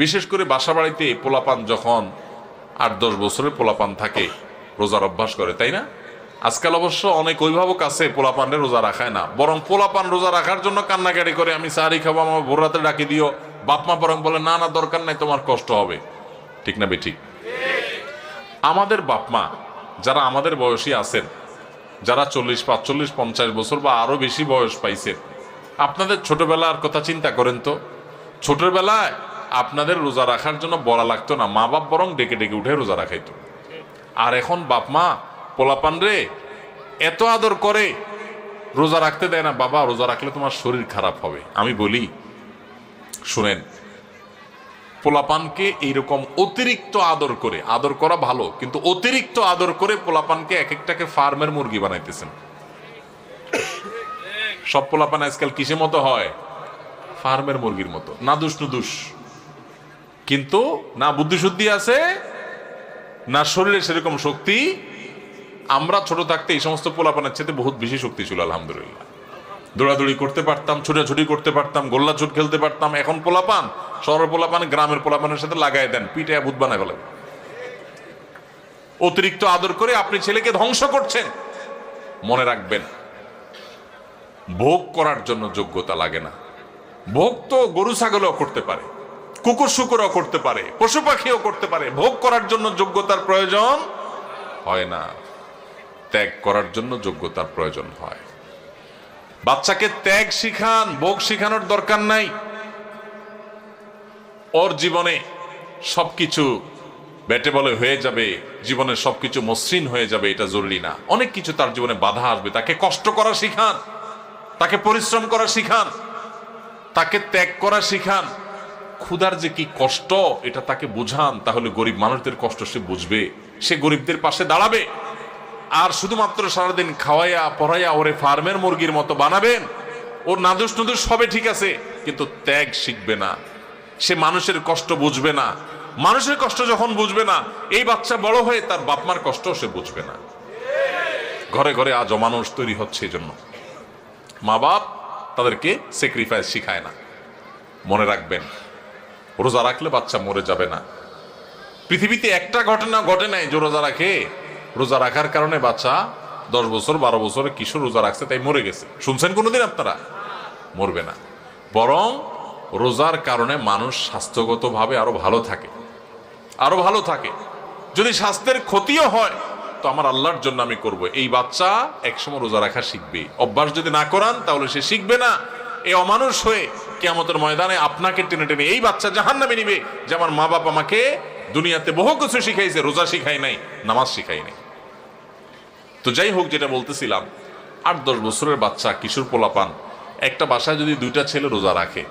বিশেষ করে বাসা বাড়িতে পোলাপান যখন 8-10 বছরের পোলাপান থাকে রোজার অভ্যাস করে, তাই না? আজকাল অবশ্য অনেক অভিভাবক আছে পোলাপানরে রোজা রাখায় না, বরং পোলাপান রোজা রাখার জন্য কান্নাকাটি করে, আমি সাহারি খাবো, আমার ভোর রাতে ডাকি দিও। বাপমা বরং বলে না না দরকার নাই, তোমার কষ্ট হবে। ঠিক না বেঠিক? আমাদের বাপমা যারা আমাদের বয়সী আছেন, যারা 40, 45, 50 বছর বা আরো বেশি বয়স পাইছেন, আপনাদের ছোটবেলার কথা চিন্তা করেন তো। ছোটবেলায় আপনাদের রোজা রাখার জন্য বলা লাগতো না, মা বাপ বরং ডেকে ডেকে উঠে রোজা রাখাইতো। আর এখন বাপ মা পোলাপান রে এত আদর করে রোজা রাখতে দেয় না। বাবা রোজা রাখলে তোমার শরীর খারাপ হবে। আমি বলি শুনেন, পোলাপানকে এইরকম অতিরিক্ত আদর করে, আদর করা ভালো কিন্তু অতিরিক্ত আদর করে পোলাপানকে এক একটাকে ফার্মের মুরগি বানাইতেছেন। সব পোলাপান আজকাল কিসের মতো হয়? ফার্মের মুরগির মতো, নাদুস নুদুস, কিন্তু না বুদ্ধি শুদ্ধি আছে না শরীরে সেরকম শক্তি। আমরা ছোট থাকতে এই সমস্ত পোলাপানের চেয়ে বহুত বেশি শক্তি ছিল আলহামদুলিল্লাহ। দৌড়াদৌড়ি করতে পারতাম, ছোটাছুটি করতে পারতাম, গোল্লা ছুট খেলতে পারতাম। এখন পোলাপান, শহরের পোলাপান গ্রামের পোলাপানের সাথে লাগাই দেন, পিঠে ভূত বানায় ফেলেন। অতিরিক্ত আদর করে আপনি ছেলেকে ধ্বংস করছেন। মনে রাখবেন, ভোগ করার জন্য যোগ্যতা লাগে না। ভোগ তো গরু ছাগলও করতে পারে, কুকুর শুকুরও করতে পারে, পশু পাখিও করতে পারে। ভোগ করার জন্য যোগ্যতার প্রয়োজন হয় না, ত্যাগ করার জন্য যোগ্যতার প্রয়োজন হয়। বাচ্চাকে ত্যাগ শিখান, ভোগ শিখানোর দরকার নাই। ওর জীবনে সবকিছু বেটে বলে হয়ে যাবে, জীবনে সবকিছু মসৃণ হয়ে যাবে এটা জরুরি না। অনেক কিছু তার জীবনে বাধা আসবে। তাকে কষ্ট করা শিখান, তাকে পরিশ্রম করা শিখান, তাকে ত্যাগ করা শিখান। ক্ষুধার যে কি কষ্ট এটা তাকে বুঝান, তাহলে গরিব মানুষদের কষ্ট সে বুঝবে, সে গরিবদের পাশে দাঁড়াবে। আর শুধুমাত্র সারাদিন খাওয়াইয়া পড়াইয়া ওরে ফার্মের মুরগির মতো বানাবেন, ওর নাদুস নুদুস হবে ঠিক আছে, কিন্তু ত্যাগ শিখবে না, সে মানুষের কষ্ট বুঝবে না। মানুষের কষ্ট যখন বুঝবে না, এই বাচ্চা বড় হয়ে তার বাপমার কষ্ট সে বুঝবে না। ঘরে ঘরে আজ অমানুষ তৈরি হচ্ছে। এই জন্য মা বাপ তাদেরকে স্যাক্রিফাইস শিখায় না। মনে রাখবেন, রোজা রাখলে বাচ্চা মরে যাবে না। পৃথিবীতে একটা ঘটনা ঘটে নাই যে রোজা রাখে, রোজা রাখার কারণে বাচ্চা 10 বছর 12 বছরের কিশোর রোজা রাখছে তাই মরে গেছে। শুনছেন কোনোদিন আপনারা? মরবে না। বরং রোজার কারণে মানুষ স্বাস্থ্যগতভাবে আরো ভালো থাকে, আরো ভালো থাকে। যদি স্বাস্থ্যের ক্ষতিও হয় তো আমার আল্লাহর জন্য আমি করব। এই বাচ্চা একসময় রোজা রাখা শিখবে। অভ্যাস যদি না করান তাহলে সে শিখবে না। এই অমানুষ হয়ে কিয়ামতের ময়দানে আপনাকে টেনে টেনে এই বাচ্চা জাহান্নামে নিবে যে আমার মা বাপ আমাকে দুনিয়াতে বহু কিছু শিখাইছে, রোজা শিখাই নাই, নামাজ শিখাই নাই। তো যাই হোক, যেটা বলতেছিলাম, 8-10 বছরের বাচ্চা, কিশোর পোলাপান, একটা বাসায় যদি 2টা ছেলে রোজা রাখে,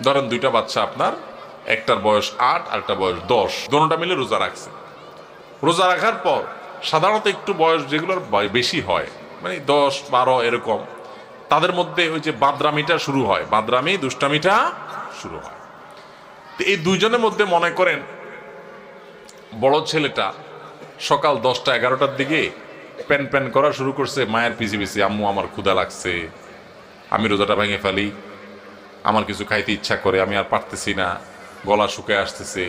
ধরেন 2টা বাচ্চা আপনার, একটার বয়স 8 আর একটা বয়স 10, দোনোটা মিলে রোজা রাখছে। রোজা রাখার পর সাধারণত একটু বয়স যেগুলোর বেশি হয়, মানে 10-12 এরকম, তাদের মধ্যে ওই যে বাদরামিটা শুরু হয়, বাদরামি দুষ্টামিটা শুরু হয়। তো এই দুইজনের মধ্যে মনে করেন বড় ছেলেটা সকাল 10টা-11টার দিকে প্যান প্যান করা শুরু করছে মায়ের পিছে পিছে, আম্মু আমার ক্ষুধা লাগছে, আমি রোজাটা ভেঙে ফেলি, আমার কিছু খাইতে ইচ্ছা করে, আমি আর পারতেছি না, গলা শুকিয়ে আসতেছে।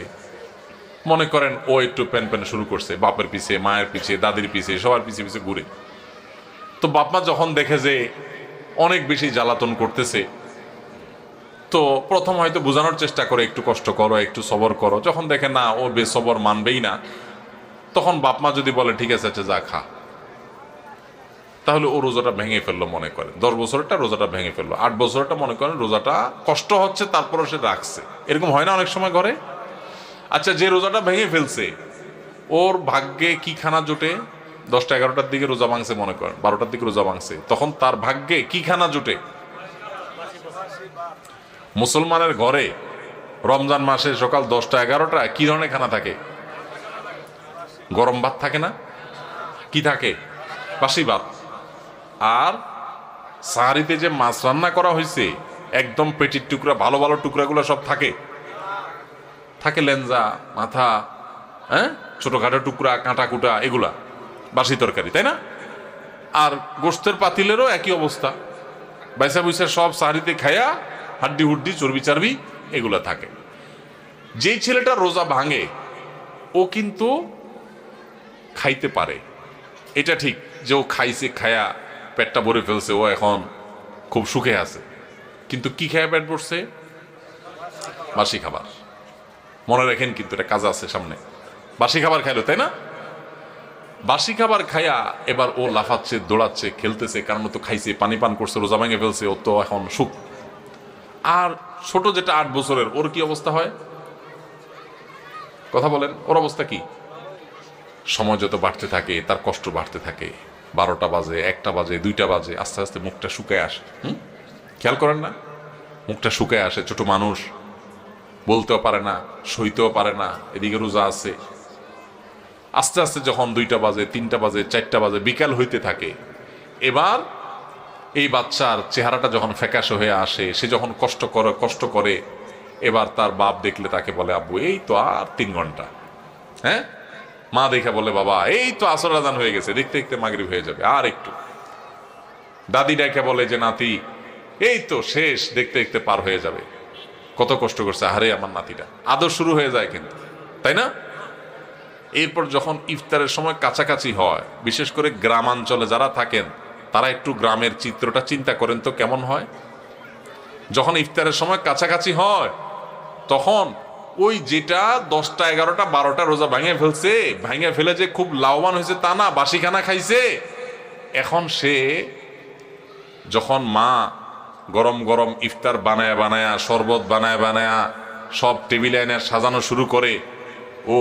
মনে করেন ও একটু প্যান প্যান শুরু করছে বাপের পিছে, মায়ের পিছে, দাদির পিছে, সবার পিছে পিছে ঘুরে। তো বাপমা যখন দেখে যে অনেক বেশি জ্বালাতন করতেছে, তো প্রথম হয়তো বোঝানোর চেষ্টা করে, একটু কষ্ট করো, একটু সবর করো। যখন দেখে না ও বেসবর মানবেই না, তখন বাপমা যদি বলে ঠিক আছে আচ্ছা যা খা, তাহলে ও রোজাটা ভেঙে ফেললো। মনে করেন 10 বছরটা রোজাটা ভেঙে ফেললো, 8 বছরটা মনে করেন রোজাটা কষ্ট হচ্ছে তারপরও সে রাখছে। এরকম হয় না অনেক সময় ঘরে? আচ্ছা, যে রোজাটা ভেঙে ফেলছে ওর ভাগ্যে কি খানা জোটে? 10টা-11টার দিকে রোজা ভাঙছে, মনে করেন 12টার দিকে রোজা ভাঙছে, তখন তার ভাগ্যে কি খানা জোটে? মুসলমানের ঘরে রমজান মাসে সকাল 10টা-11টা কি ধরনের খানা থাকে? গরম ভাত থাকে না? কি থাকে? বাসি ভাত। আর সাহারিতে যে মাছ রান্না করা হয়েছে, একদম পেটির টুকরা, ভালো ভালো টুকরাগুলো সব থাকে, থাকে লেঞ্জা, মাথা, হ্যাঁ, ছোটখাটো টুকরা, কাঁটা কুটা, এগুলা বাসি তরকারি, তাই না? আর গোস্তের পাতিলেরও একই অবস্থা, বাইসা বুইসা সব সাহারিতে খায়া হাড্ডি হুড্ডি, চর্বি চার্বি এগুলা থাকে। যেই ছেলেটা রোজা ভাঙে ও কিন্তু খাইতে পারে, এটা ঠিক যে ও খাইছে, খায়া পেটটা ভরে ফেলছে, ও এখন খুব সুখে আছে। কিন্তু কি খায়া পেট ভরছে? বাসি খাবার। মনে রাখেন কিন্তু এটা কাজ আছে সামনে। বাসি খাবার খাইলো, তাই না? বাসি খাবার খায়া এবার ও লাফাচ্ছে, দৌড়াচ্ছে, খেলতেছে, কারণ ও তো খাইছে, পানি পান করছে, রোজা ভেঙে ফেলছে, ও তো এখন সুখ। আর ছোট যেটা 8 বছরের, ওর কি অবস্থা হয়? কথা বলেন, ওর অবস্থা কি? সময় যত বাড়তে থাকে তার কষ্ট বাড়তে থাকে। 12টা বাজে, 1টা বাজে, 2টা বাজে, আস্তে আস্তে মুখটা শুকায় আসে। খেয়াল করেন না? মুখটা শুকায় আসে। ছোট মানুষ, বলতেও পারে না, সইতেও পারে না, এদিকে রোজা আছে। আস্তে আস্তে যখন 2টা বাজে, 3টা বাজে, 4টা বাজে, বিকাল হইতে থাকে, এবার এই বাচ্চার চেহারাটা যখন ফ্যাকাশে হয়ে আসে, সে যখন কষ্ট করে, এবার তার বাপ দেখলে তাকে বলে, আব্বু এই তো আর 3 ঘন্টা। হ্যাঁ, মা দেখে বলে, বাবা এই তো আসর আজান হয়ে গেছে, দেখতে দেখতে মাগরিব হয়ে যাবে, আর একটু। দাদি ডেকে বলে যে, নাতি এই তো শেষ, দেখতে দেখতে পার হয়ে যাবে। কত কষ্ট করছে, আরে আমার নাতিটা। আদর শুরু হয়ে যায় কিন্তু, তাই না? এরপর যখন ইফতারের সময় কাছাকাছি হয়, বিশেষ করে গ্রামাঞ্চলে যারা থাকেন তারা একটু গ্রামের চিত্রটা চিন্তা করেন তো কেমন হয়। যখন ইফতারের সময় কাছাকাছি হয়, তখন ওই যেটা 10টা 11টা 12টা রোজা ভাঙে ফেলে যে খুব লাভবান হয়েছে তা না, বাসিখানা খাইছে। এখন সে যখন মা গরম গরম ইফতার বানায়া, শরবত বানায়া সব টেবিলে এনে সাজানো শুরু করে, ও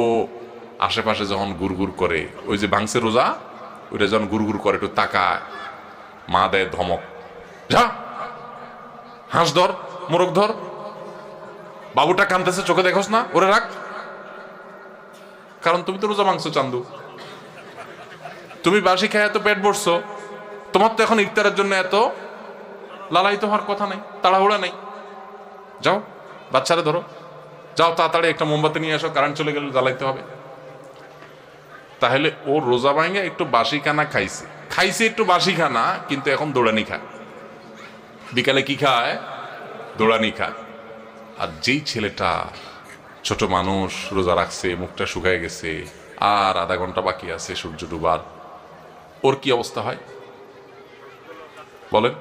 আশেপাশে যখন গুড়গুড় করে, ওই যে ভাঙছে রোজা, ওইটা যখন গুড়গুড় করে একটু তাকায়, মা দেয় ধমক, যা হাঁস ধর, মোরগ ধর, বাবুটা কাঁদতেছে, চোখে দেখোস না, ওরে রাখ। কারণ তুমি তো রোজা ভাঙছো চান্দু, তুমি বাসি খায় এত পেট ভরছো, তোমার তো এখন ইফতারের জন্য এত লালায়িত হওয়ার কথা নেই, তাড়াহুড়া নেই। যাও বাচ্চারা ধরো, যাও তাড়াতাড়ি একটা মোমবাতি নিয়ে আসো, কারেন্ট চলে গেলে জ্বালাইতে হবে। তাহলে ও রোজা ভাঙে একটু বাসি খানা খাইছে একটু বাসি খানা, কিন্তু এখন দৌড়ানি খায়। বিকালে কি খায়? দৌড়ানি খায়। আর যেই ছেলেটা ছোট মানুষ, রোজা রাখছে, মুখটা শুকায় গেছে, আর আধা ঘন্টা বাকি আছে সূর্য ডুবার, ওর কি অবস্থা হয় বলেন?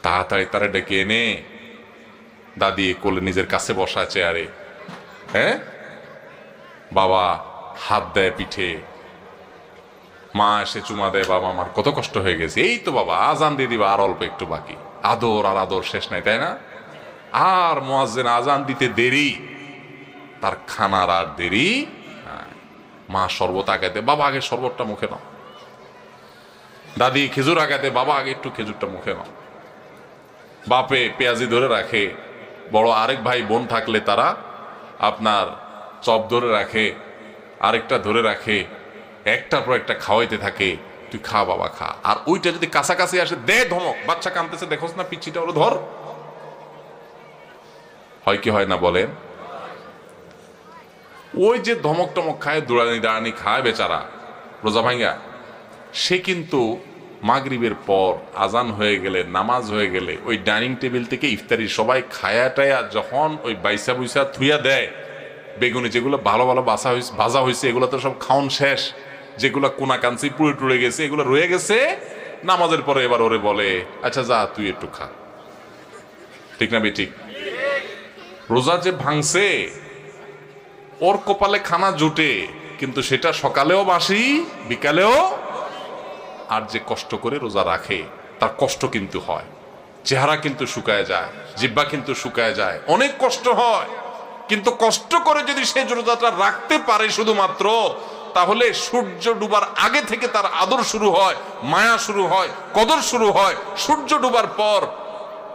তাড়াতাড়ি তারা ডেকে এনে দাদি কোলে নিজের কাছে বসায় চেয়ারে, হ্যাঁ, বাবা হাত দেয় পিঠে, মা এসে চুমা দেয়, বাবা আমার কত কষ্ট হয়ে গেছে, এই তো বাবা আজান দিয়ে দিবা, আর অল্প একটু বাকি। আদর আর আদর শেষ নাই, তাই না? আর মুয়াজ্জিন আজান দিতে দেরি, তার খানার আর দেরি। মা শরবত আগাতে, বাবা আগে শরবতটা মুখে নাও। দাদি খেজুর আগাতে, বাবা আগে একটু খেজুরটা মুখে নাও। বাপে পেঁয়াজি ধরে রাখে, বড় আরেক ভাই বোন থাকলে তারা আপনার চপ ধরে রাখে, আরেকটা ধরে রাখে, একটার পর একটা খাওয়াইতে থাকে, তুই খা বাবা খা। আর ওইটা যদি কাছাকাছি আসে, দে ধমক, বাচ্চা কাঁদতেছে, দেখোস না পিচ্ছিটা, ওরা ধর। হয় কি হয় না বলেন? ওই যে ধমক টমক খায়, দাঁড়ানি খায় বেচারা রোজা ভাঙ্গা, সে কিন্তু মাগরিবের পর আজান হয়ে গেলে, নামাজ হয়ে গেলে, ওই ডাইনিং টেবিল থেকে ইফতারি সবাই খায়া টায়া যখন ওই বাইসা বুইসা থুইয়া দেয়, বেগুনি যেগুলো ভালো ভাজা হয়েছে, এগুলো তো সব খাওন শেষ, যেগুলো কোনা কাঞ্চি পুড়ে টুড়ে গেছে, এগুলো রয়ে গেছে, নামাজের পরে এবার ওরে বলে, আচ্ছা যা তুই একটু খা। ঠিক না বেঠিক? রোজা যে ভাঙছে, ওর কপালে খানা জুটে, কিন্তু সেটা সকালেও বাসি, বিকালেও। আর যে কষ্ট করে রোজা রাখে, তার কষ্ট কিন্তু হয়, চেহারা কিন্তু শুকায় যায়, জিহ্বা কিন্তু শুকায় যায়, অনেক কষ্ট হয়। কিন্তু কষ্ট করে যদি সে রোজাটা রাখতে পারে শুধুমাত্র, তাহলে সূর্য ডুবার আগে থেকে তার আদর শুরু হয়, মায়া শুরু হয়, কদর শুরু হয়। সূর্য ডুবার পর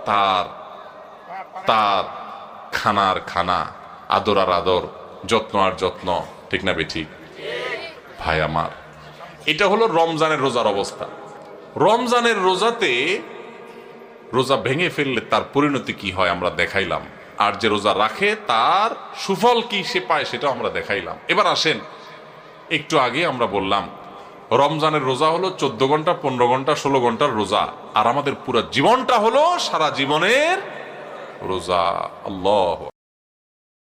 তার তার খানার খানা, আদর আর আদর, যত্ন আর যত্ন। ঠিক না বেঠিক? ভাই আমার, এটা হলো রমজানের রোজার অবস্থা। রমজানের রোজাতে রোজা ভেঙে ফেললে তার পরিণতি কি হয় আমরা দেখাইলাম, আর যে রোজা রাখে তার সুফল কি সে পায় সেটাও আমরা দেখাইলাম। এবার আসেন, একটু আগে আমরা বললাম রমজানের রোজা হলো 14 ঘন্টা, 15 ঘন্টা, 16 ঘন্টার রোজা, আর আমাদের পুরো জীবনটা হলো সারা জীবনের রোজা। আল্লাহু